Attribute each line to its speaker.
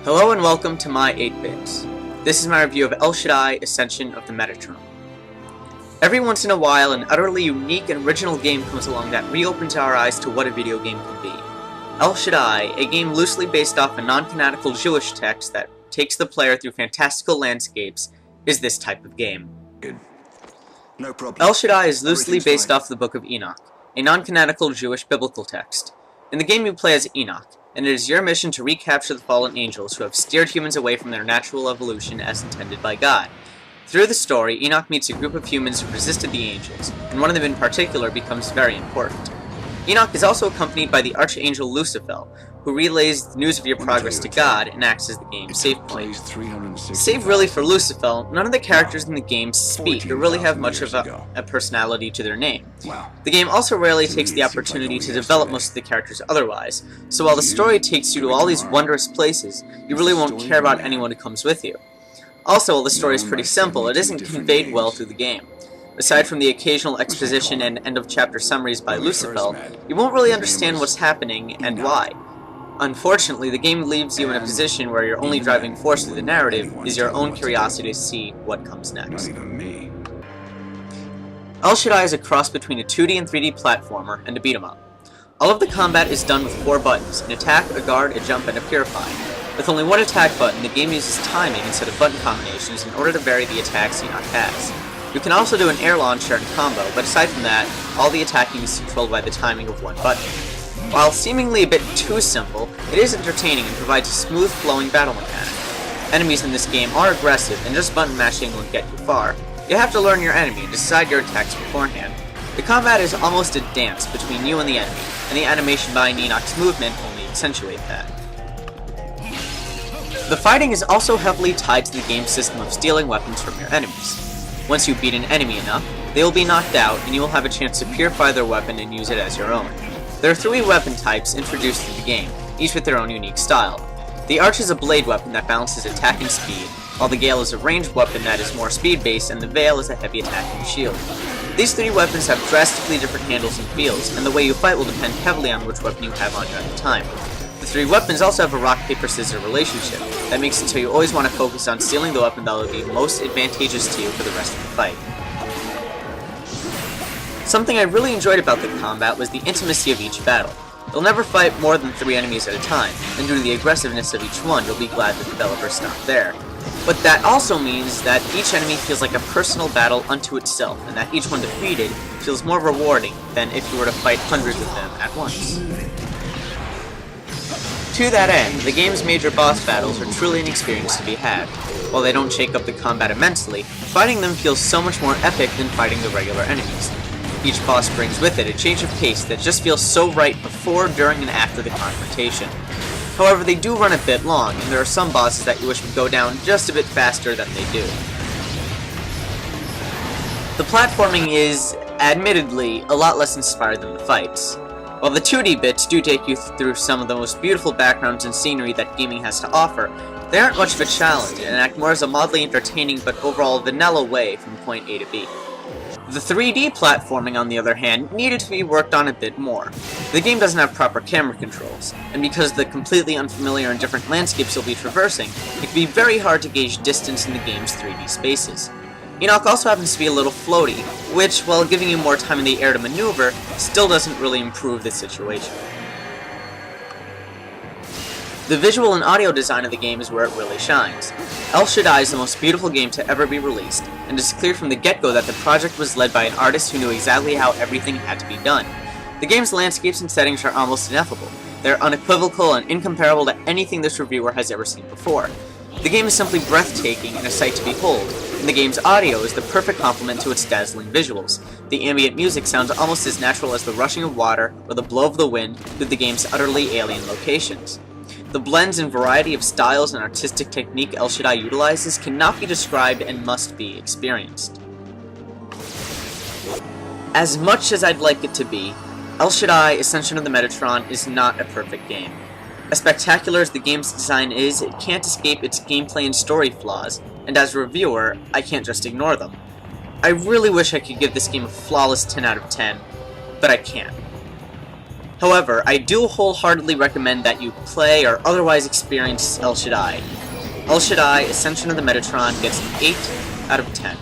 Speaker 1: Hello and welcome to my 8-Bits. This is my review of El Shaddai Ascension of the Metatron. Every once in a while, an utterly unique and original game comes along that reopens our eyes to what a video game can be. El Shaddai, a game loosely based off a non-canonical Jewish text that takes the player through fantastical landscapes, is this type of game.
Speaker 2: Good. No problem.
Speaker 1: El Shaddai is loosely based off the Book of Enoch, a non-canonical Jewish biblical text. In the game you play as Enoch, and it is your mission to recapture the fallen angels who have steered humans away from their natural evolution as intended by God. Through the story, Enoch meets a group of humans who resisted the angels, and one of them in particular becomes very important. Enoch is also accompanied by the archangel Lucifer, who relays the news of your progress to God and acts as the game's save point. Save really for Lucifer, none of the characters in the game speak or really have much of a personality to their name. The game also rarely takes the opportunity to develop most of the characters otherwise, so while the story takes you to all these wondrous places, you really won't care about anyone who comes with you. Also, while the story is pretty simple, it isn't conveyed well through the game. Aside from the occasional exposition and end-of-chapter summaries by Lucifer, you won't really understand what's happening and why. Unfortunately, the game leaves you in a position where your only driving force through the narrative is your own curiosity to see what comes next. El Shaddai is a cross between a 2D and 3D platformer and a beat-em-up. All of the combat is done with 4 buttons: an attack, a guard, a jump, and a purify. With only one attack button, the game uses timing instead of button combinations in order to vary the attacks Enoch has. You can also do an air launcher and combo, but aside from that, all the attacking is controlled by the timing of one button. While seemingly a bit too simple, it is entertaining and provides a smooth flowing battle mechanic. Enemies in this game are aggressive, and just button mashing won't get you far. You have to learn your enemy and decide your attacks beforehand. The combat is almost a dance between you and the enemy, and the animation behind Enoch's movement only accentuate that. The fighting is also heavily tied to the game's system of stealing weapons from your enemies. Once you beat an enemy enough, they will be knocked out and you will have a chance to purify their weapon and use it as your own. There are 3 weapon types introduced to the game, each with their own unique style. The Arch is a blade weapon that balances attack and speed, while the Gale is a ranged weapon that is more speed-based, and the Veil is a heavy attacking shield. These 3 weapons have drastically different handles and feels, and the way you fight will depend heavily on which weapon you have on you at the time. The 3 weapons also have a rock-paper-scissors relationship that makes it so you always want to focus on stealing the weapon that will be most advantageous to you for the rest of the fight. Something I really enjoyed about the combat was the intimacy of each battle. You'll never fight more than 3 enemies at a time, and due to the aggressiveness of each one, you'll be glad the developer stopped there. But that also means that each enemy feels like a personal battle unto itself, and that each one defeated feels more rewarding than if you were to fight hundreds of them at once. To that end, the game's major boss battles are truly an experience to be had. While they don't shake up the combat immensely, fighting them feels so much more epic than fighting the regular enemies. Each boss brings with it a change of pace that just feels so right before, during, and after the confrontation. However, they do run a bit long, and there are some bosses that you wish would go down just a bit faster than they do. The platforming is, admittedly, a lot less inspired than the fights. While the 2D bits do take you through some of the most beautiful backgrounds and scenery that gaming has to offer, they aren't much of a challenge and act more as a mildly entertaining but overall vanilla way from point A to B. The 3D platforming, on the other hand, needed to be worked on a bit more. The game doesn't have proper camera controls, and because of the completely unfamiliar and different landscapes you'll be traversing, it can be very hard to gauge distance in the game's 3D spaces. Enoch also happens to be a little floaty, which, while giving you more time in the air to maneuver, still doesn't really improve the situation. The visual and audio design of the game is where it really shines. El Shaddai is the most beautiful game to ever be released, and it's clear from the get-go that the project was led by an artist who knew exactly how everything had to be done. The game's landscapes and settings are almost ineffable. They're unequivocal and incomparable to anything this reviewer has ever seen before. The game is simply breathtaking and a sight to behold, and the game's audio is the perfect complement to its dazzling visuals. The ambient music sounds almost as natural as the rushing of water or the blow of the wind through the game's utterly alien locations. The blends and variety of styles and artistic technique El Shaddai utilizes cannot be described and must be experienced. As much as I'd like it to be, El Shaddai Ascension of the Metatron is not a perfect game. As spectacular as the game's design is, it can't escape its gameplay and story flaws, and as a reviewer, I can't just ignore them. I really wish I could give this game a flawless 10 out of 10, but I can't. However, I do wholeheartedly recommend that you play or otherwise experience El Shaddai. El Shaddai Ascension of the Metatron gets an 8 out of 10.